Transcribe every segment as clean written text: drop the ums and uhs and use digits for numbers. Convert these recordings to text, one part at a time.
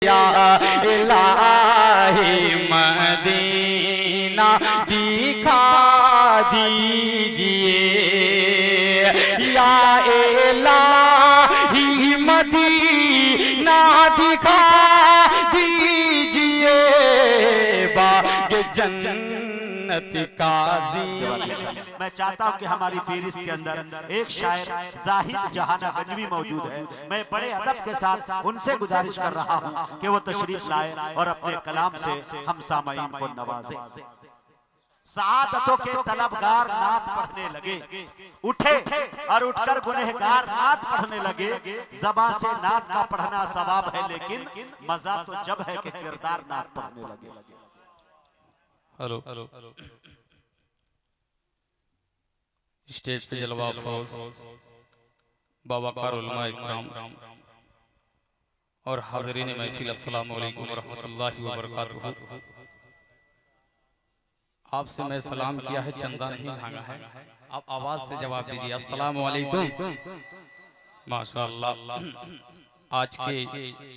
या इलाही मदीना दिखा दीजिए, या इलाही मदीना दिखा दीजिए, बाग जन्नत काजी। मैं चाहता हूं कि हमारी फहरिस्त के अंदर एक शायर जाहिद जहाना गंजवी मौजूद है। मैं बड़े अदब के साथ उनसे गुजारिश कर रहा हूं कि वो तशरीफ लाए और अपने कलाम से हम सामाईन को नवाजे। सआदतों के तलबगार नात पढ़ने लगे, उठे और उठकर गुनहगार नात पढ़ने लगे। ज़बान से नात का पढ़ना सवाब है, लेकिन मजा तो जब है कि किरदार नात पढ़ने लगे। हेलो स्टेज पे जलवा फौज बाबा उलमा इकराम और हाज़रीन महफिल, अस्सलामु अलैकुम रहमतुल्लाहि व बरकातुहू। आपसे मैं सलाम किया है, चंदा नहीं मांगा है। आप आवाज से जवाब दीजिए, अस्सलामु अलैकुम। माशाअल्लाह, आज के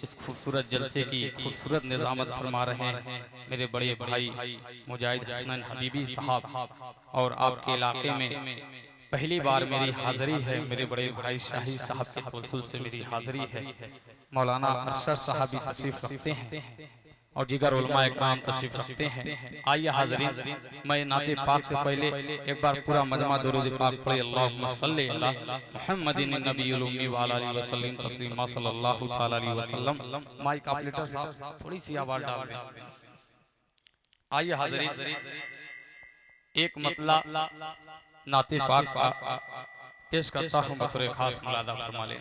इस खूबसूरत जलसे की खूबसूरत निज़ामत फरमा रहे हैं मेरे बड़े भाई मुजाहिद हसनैन हबीबी साहब, और आपके इलाके में पहली बार मेरी हाज़िरी है। मेरे बड़े भाई शाही साहब के तवस्सुल से मेरी हाज़िरी है। मौलाना अरशद साहब भी तशरीफ रखते हैं और जिगर उलमा इकराम तशरीफ रखते हैं। आइए हाज़रीन, मैं नाते पाक से पहले एक बार पूरा मजमा दुरूद पाक पढ़े। अल्लाहुम्मा सल्ली अला मुहम्मदिन नबियुल उम्मी व अला आलिहि वसल्लम तस्लीमा सल्लल्लाहु तआला अलैहि वसल्लम। माइक ऑपरेटर साहब थोड़ी सी आवाज डाल दें। आइए हाज़रीन, एक मतला नाते पाक का पेश करता हूँ, बतौर खास मुलादा फरमा लें।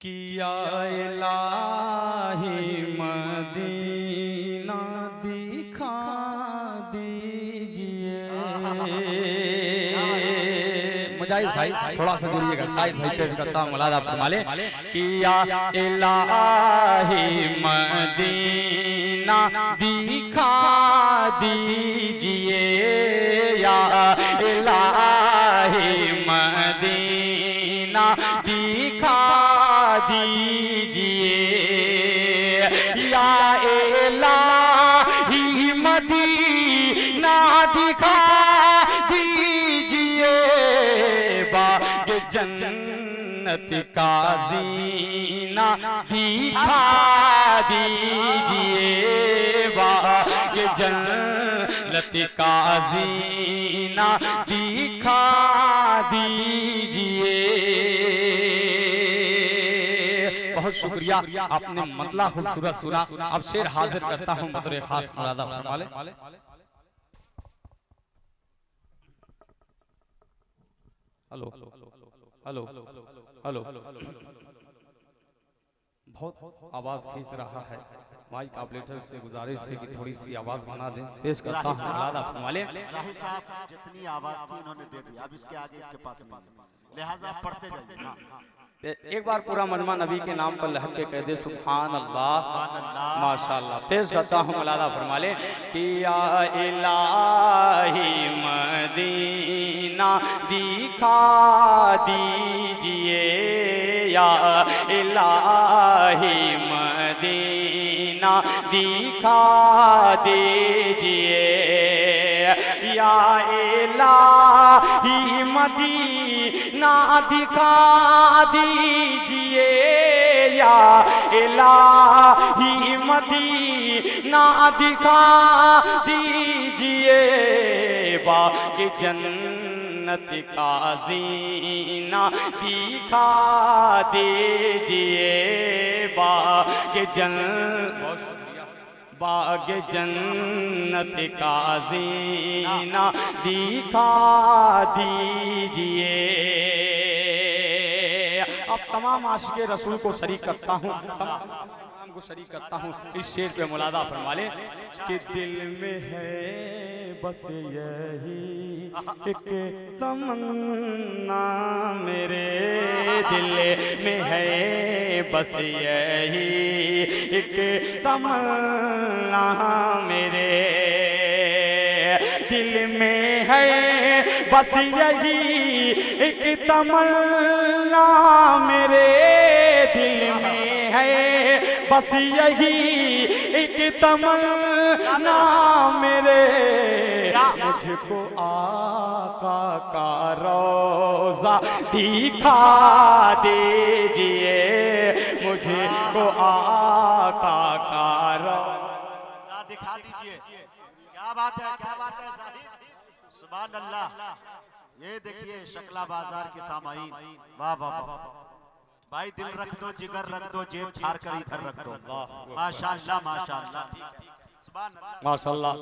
किया इलाही मदीना दिखा दीजिए। मुजाहिद भाई थोड़ा सा जुड़िएगा, शायद भाई पेश करता हूँ, मुलादा फरमा ले। किया इलाही मदीना दिखा दीजिए, या इलाही मदीना दिखा दीजिए, या इलाही मदीना दिखा दीजिए, बाग जन्नत का जीना दिखा दीजिए, बाग जन्नत का जीना दिखा दीजिए। बहुत शुक्रिया, आपने मतला खूबसूरत सुना। अब शेर हाजिर करता हूँ, बतौर खास मुलादा फरमा ले। हेलो हेलो हेलो, बहुत आवाज खींच रहा है। माइक ऑपरेटर से गुजारिश है कि थोड़ी सी आवाज बना दें। पेश करता हूँ, मुलादा फरमा ले। राही साहब जितनी आवाज थी उन्होंने दे दी, अब इसके आगे इसके पास नहीं, लिहाजा पढ़ते जाइए। एक बार पूरा मजमा नबी के नाम पर लहक के कह दे सुभान अल्लाह, माशाअल्लाह। पेश करता हूँ, मुलादा फरमा ले। किया इलाही मदीना दिखा दीजिए, या इलाही मदीना दिखा दीजिए, या इलाही मदीना दिखा दीजिए, या इलाही मदीना दिखा दीजिए, बाग जन्नत का जीना दिखा दीजिए, बाग जन्नत का जीना दिखा दीजिए। अब तमाम आशिक़े रसूल को शरीक करता हूँ, तमाम को शरीक करता हूँ। इस शेर पे मुलादा फरमा ले कि दिल में है बस यही एक तमन्ना, मेरे दिल में है बस यही एक तमन्ना, मेरे दिल में है बस यही एक तमन्ना, मेरे दिल में है बस यही एक तमन्ना मेरे, मुझको आका का रोज़ा दिखा दीजिए, मुझको आका का रोज़ा दिखा दीजिए। क्या बात है, क्या बात है जाहिद, सुभान अल्लाह। ये देखिए शकला बाजार के सामाईन, वाह वाह वाह भाई, दिल रख दो, जिगर रख दो, जेब फाड़ कर इधर रख दो, माशाअल्लाह माशाअल्लाह माशाल्लाह।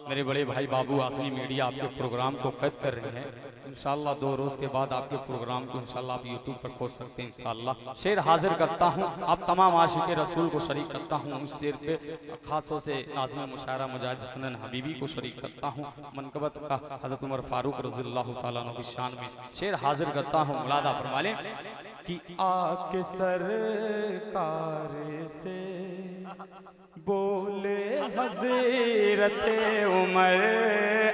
मेरे बड़े भाई बाबू आसमी मीडिया आपके प्रोग्राम को कैद कर रहे हैं। इंशाल्लाह 2 रोज़ के बाद आपके प्रोग्राम को इंशाल्लाह आप यूट्यूब पर खोज सकते हैं। इंशाल्लाह शेर हाजिर करता हूँ, आप तमाम आशिक रसूल को शरीक करता हूँ। इस शेर पे खासों से नाज़िम मुशायरा मुजाहिद हसनैन हबीबी को शरीक करता हूँ। मनकबत का हज़रत उमर फारूक रज़ियल्लाहु ताला अन्हु की शान में शेर हाजिर करता हूँ। मुलादा फरमा लें कि आके सरकार से बोले हज़रत उमर,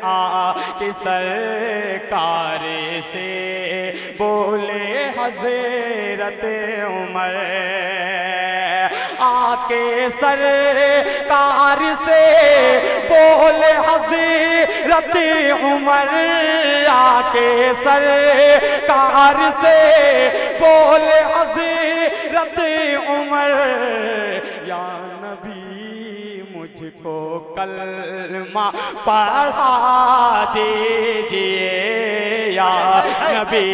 आके सरकार से बोले हज़रत उमर, आके सरकार से बोले हज़रत उमर, आके सरकार से बोले हज़रत उमर, या नबी मुझको कलमा पढ़ा दीजिए, या नबी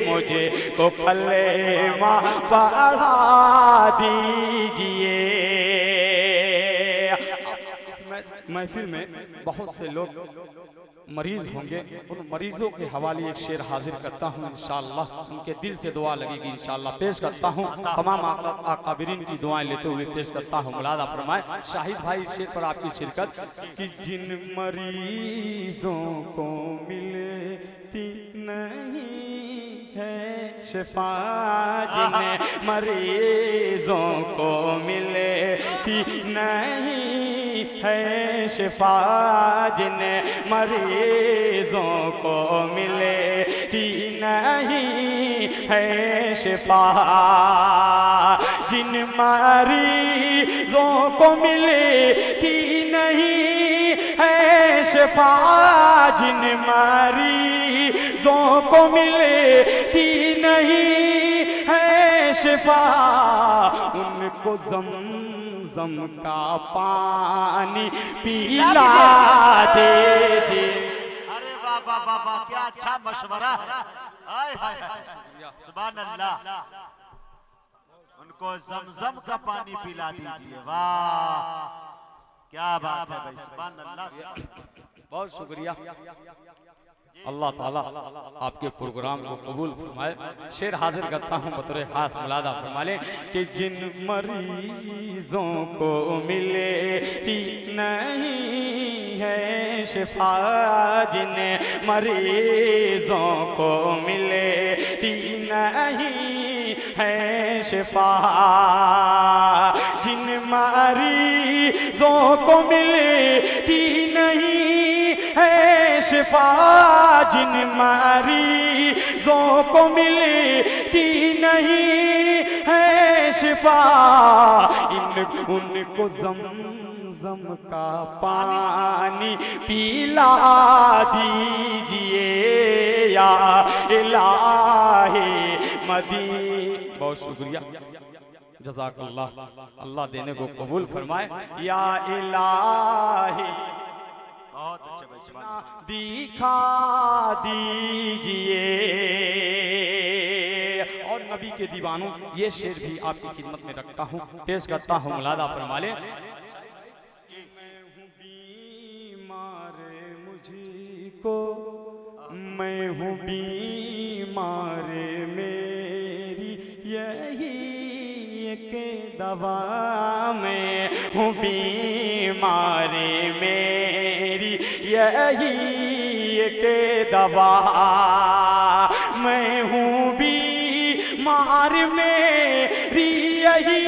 मुझको कलमा पढ़ा दीजिए। इस महफिल में बहुत से लोग मरीज होंगे, उन मरीजों के हवाले एक शेर हाजिर करता हूँ। इंशाअल्लाह उनके दिल से दुआ लगेगी, इंशाअल्लाह पेश करता हूँ। तमाम आकाबिरीन की दुआएं लेते हुए पेश करता हूँ। मुलादा फरमाए शाहिद भाई इस शेर पर आपकी शिरकत कि जिन मरीजों को मिलती नहीं है शिफा, जिन मरीजों को मिलती नहीं है शिफा, जिन मरीजों को मिलती नहीं है शिफा, जिन मरीजों को मिलती नहीं है शिफा, जिन मरीजों को मिलती नहीं है शिफा, उनको ज़म का पानी पिला दीजिए। अरे वाह वाह वाह वाह, क्या अच्छा मशवरा है, हाय हाय सुभान अल्लाह। उनको ज़मज़म का पानी पिला दीजिए, वाह क्या बात है भाई, सुभान अल्लाह। बहुत शुक्रिया। अल्लाह ताला आपके प्रोग्राम को कबूल फरमाए। शेर हाजिर करता हूँ बतौर खास। मुलादा फरमा लें कि जिन मरीजों को मिलती नहीं है शिफा, जिन मरीजों को मिलती नहीं है शिफा, जिन मरीजों को मिलती नहीं है शिफा, जिन मरीजों को मिलती नहीं है शिफा, उनको ज़म का पानी पिला दीजिए, या इलाही मदीना। बहुत शुक्रिया, जज़ाकल्लाह। अल्लाह देने को कबूल फरमाए। या इलाही बहुत अच्छे भाई, सुभान दिखा दीजिए। और नबी के दीवानों ये शेर भी आपकी खिदमत में रखता हूँ, पेश करता हूँ। मुलादा फरमा लें। मैं हूँ बीमार मुझको, मैं हूँ बीमार मेरी यही एक दवा, मैं हूँ बीमार मेरी यही एक दवा, मैं हूँ बीमार मेरी यही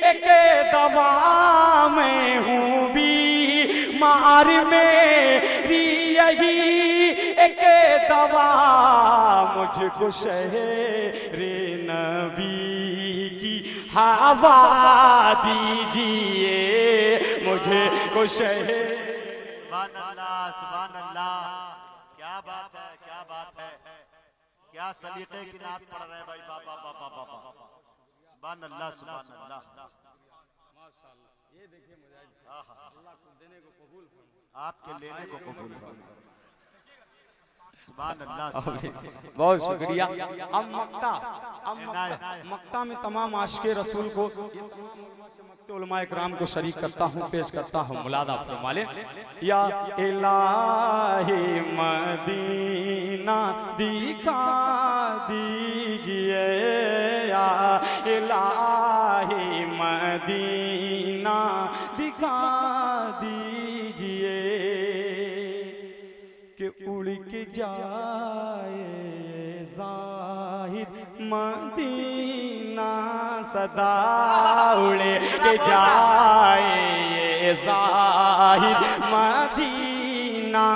एक दवा, मैं हूँ बीमार मेरी यही एक दवा, मुझको शहरे नबी की हवा दीजिए मुझे को शहर। सुभान अल्लाह, सुभान अल्लाह। क्या बात है, क्या बात है, क्या सलीके की नात पढ़ रहे हैं भाई। बाबा बाबा बाबा, सुभान अल्लाह, सुभान अल्लाह। ये देखिए मुजाहिद, अल्लाह को देने को कबूल फरमाए, आपके लेने को कबूल फरमाए। सुभान अल्लाह, बहुत शुक्रिया। अब मक्ता में तमाम आशिक़े रसूल को चमकते उलमाए किराम को शरीक करता हूँ, पेश करता हूँ। मुलादा फरमा ले। या इलाही मदीना दिखा दीजिए, या इलाही मदीना दिखा दीजिए कि उड़ के जाए ज़ाहिद मदीना सदा उड़े के जाए ज़ाहिद मदीना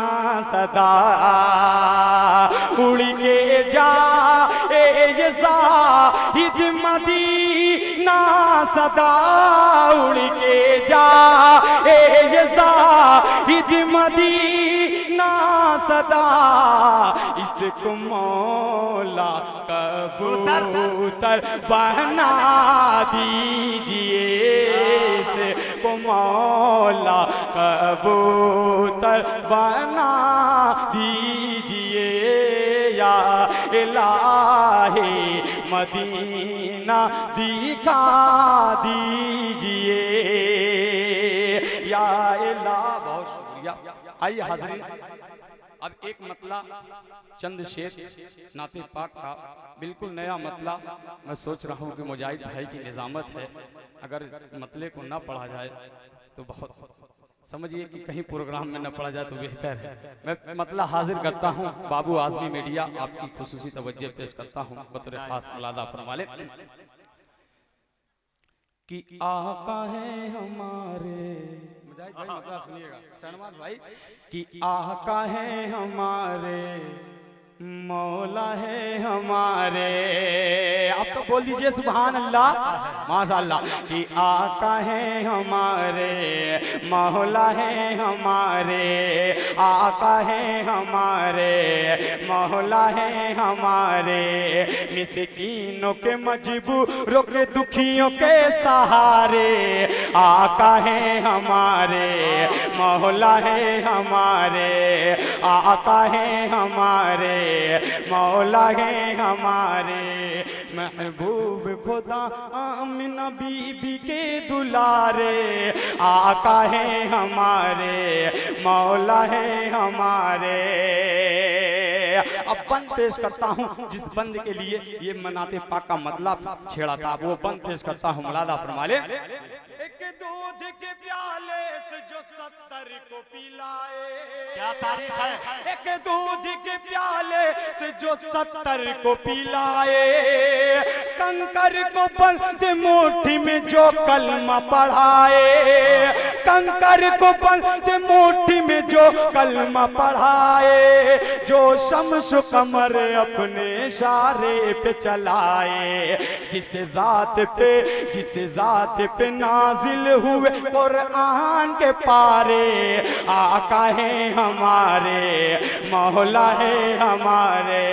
सदा उड़ के जाए ज़ाहिद मदीना सदा उड़ के जाए ज़ाहिद मदीना सदा इसको मौला कबूतर बना दीजिए, इसको मौला कबूतर बना दीजिए। या इलाही मदीना दिखा दीजिए, या इलाह। बहुत शुक्रिया। आइए हाज़रीन, अब एक मतला चंद शेर नाते पाक का, बिल्कुल नया मतला। मैं सोच रहा हूँ कि मुजाहिद भाई की निज़ामत है, अगर इस मतले को ना पढ़ा जाए तो बहुत, समझिए कि कहीं प्रोग्राम में न पढ़ा जाए तो बेहतर है। मैं मतला हाजिर करता हूँ। बाबू आज़मी मीडिया आपकी खुसूसी तवज्जो पेश करता हूँ, बतौर खास मुलादा फरमा ले। कि आका है हमारे, मुजाहिद भाई मतलब सुनिएगा, शहनवाज भाई, कि आका है हमारे मौला है हमारे। आप तो बोल दीजिए सुभान अल्लाह, माशाअल्लाह। कि आका है हमारे मौला है हमारे, आका है हमारे मौला है हमारे। मिस्कीनों के मजबूरों के दुखियों के सहारे, आका है हमारे मौला है हमारे, आका है हमारे मौला है हमारे। महबूब खुदा आमिना बीबी के दुलारे, आका है हमारे मौला है हमारे। अब बंद पेश करता हूँ, जिस बंद के लिए ये मनाते पाक का मतलब छेड़ा था, वो बंद पेश करता हूँ। मुलादा फरमा ले। एक दूध के प्याले से जो 70 को पिलाए, क्या तारीख है। एक दूध के प्याले से जो 70 को पिलाए, कंकर को बंद मुट्ठी में जो कलमा पढ़ाए, कंकर को बंद मुट्ठी में जो कलमा पढ़ाए, जो शम्स कमर अपने इशारे पे चलाए, जिस ज़ात पे नाजिल हुए कुरान के पारे, आका है हमारे मौला है हमारे,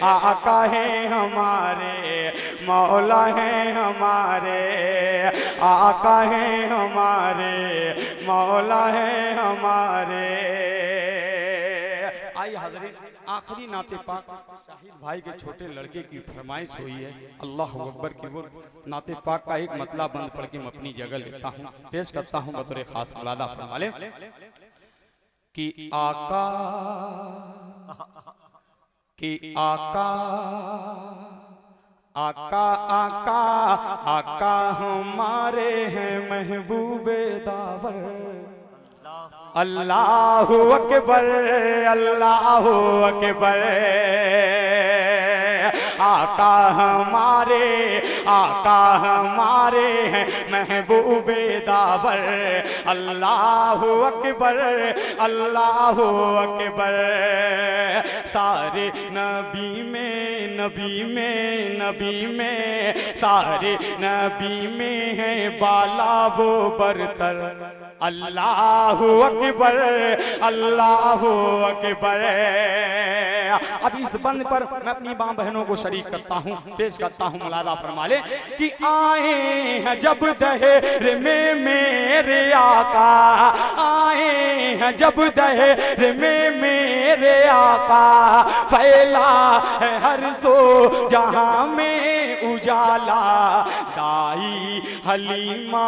आका है हमारे मौला है हमारे, आका है हमारे मौला है हमारे। आइए हाज़रीन, आखिरी नाते पाक शाहिद भाई के छोटे लड़के की फरमाइश हुई है, अल्लाह अकबर की। वो नाते पाक का एक मतलब बंद पढ़ के मैं अपनी जगह लेता हूँ, पेश करता हूँ बतौर खास मुलादा फरमा ले। कि आका आका आका आका हमारे हैं महबूबे दावर। अल्लाहु अकबर, अल्लाहु अकबर, आका हमारे, आका हमारे हैं महबूबे दावर। अल्लाहु अकबर, अल्लाहु अकबर। सारे नबी में, नबी में, नबी में, सारे नबी में है बाला वो बरतर। अल्लाहु अकबर, अल्लाहु अकबर। अब इस बंद पर मैं अपनी मां बहनों को शरीक करता हूँ, पेश करता हूँ। मुलादा फरमा ले कि आए हैं जब दहेर में मेरे आका, आए हैं जब दहेर में मेरे आका, फैला है हर सो जहां में उजाला। दाई हलीमा,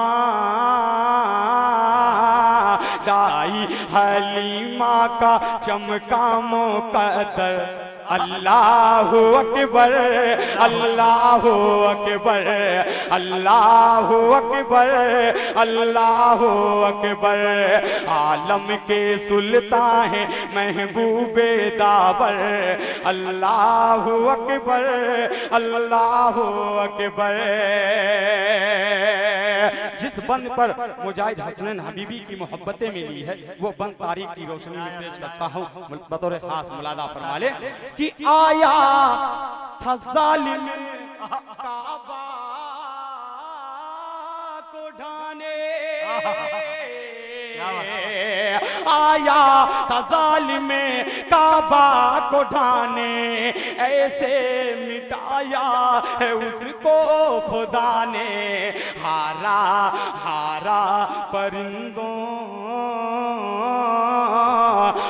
दाई हलीमा का चमका मुक़द्दर। अल्लाहु अकबर, अल्लाहु अकबर, अल्लाहु अकबर, अल्लाहु अकबर। आलम के सुल्तान हैं महबूबे दावर। अल्लाहु अकबर, अल्लाहु अकबर। जिस बंद पर मुजाहिद हसनैन हबीबी की मोहब्बतें मिली है वो बंद तारीख की रोशनी में पेश करता हूँ। बतौर खास मुलादा फरमा ले कि आया था जालिम काबा को ढाने, आया था जालिम काबा को ढाने, ऐसे मिटाया है उसको खुदा ने। हारा हारा परिंदों,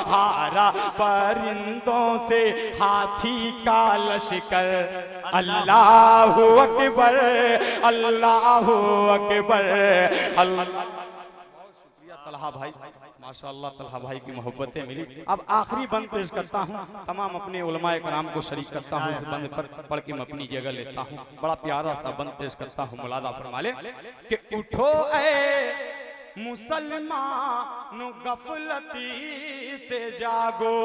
हारा परिंदों से हाथी का लश्कर। अल्लाहु अकबर, अल्लाहु अकबर। तलहा भाई, माशाअल्लाह तलहा भाई की मोहब्बतें मिली। अब आखिरी बंद पेश करता हूँ, तमाम अपने उलमाए कराम को शरीक करता हूँ। इस बंद पर पढ़ के मैं अपनी जगह लेता हूँ। बड़ा प्यारा सा बंद पेश करता हूँ। मुलादा फरमा ले कि उठो ऐ मुसलमानो गफलती से जागो,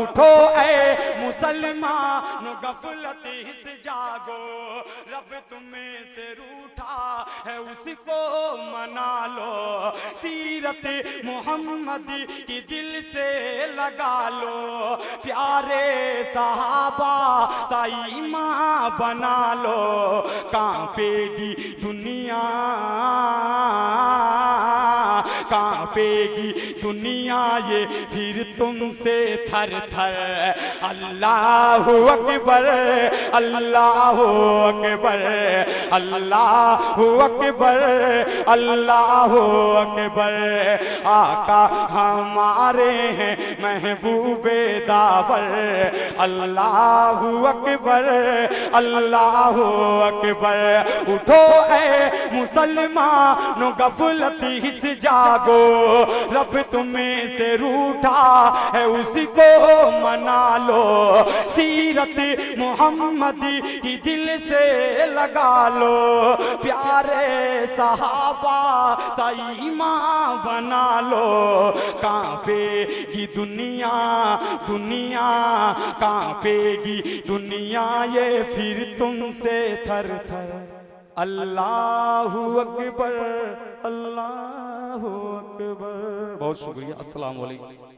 उठो ऐ मुसलमानो गफलती से जागो। रब तुम्हें से रूठा है उसको मना लो, सीरत मोहम्मदी की दिल से लगा लो। प्यारे सहाबा साईमा बना लो, कांपेगी दुनिया, कांपेगी दुनिया ये फिर तुमसे थर थर। अल्लाहु अकबर, अल्लाहु अकबर, अल्लाहु अकबर, अल्लाहु अकबर। आका हमारे हैं महबूबे दावर। अल्लाहु अकबर, अल्लाहु अकबर। उठो ऐ मुसलमानो गफलती से जागो, रब तुम्हें से रूठा है उसको मना लो। सीरत मोहम्मदी की दिल से लगा लो, प्यारे सहाबा साईमा बना लो। कांपेगी दुनिया, दुनिया कांपेगी दुनिया ये फिर तुमसे थर थर। अल्लाहु अकबर, अल्लाहु अकबर। बहुत शुक्रिया। अस्सलाम वालेकुम।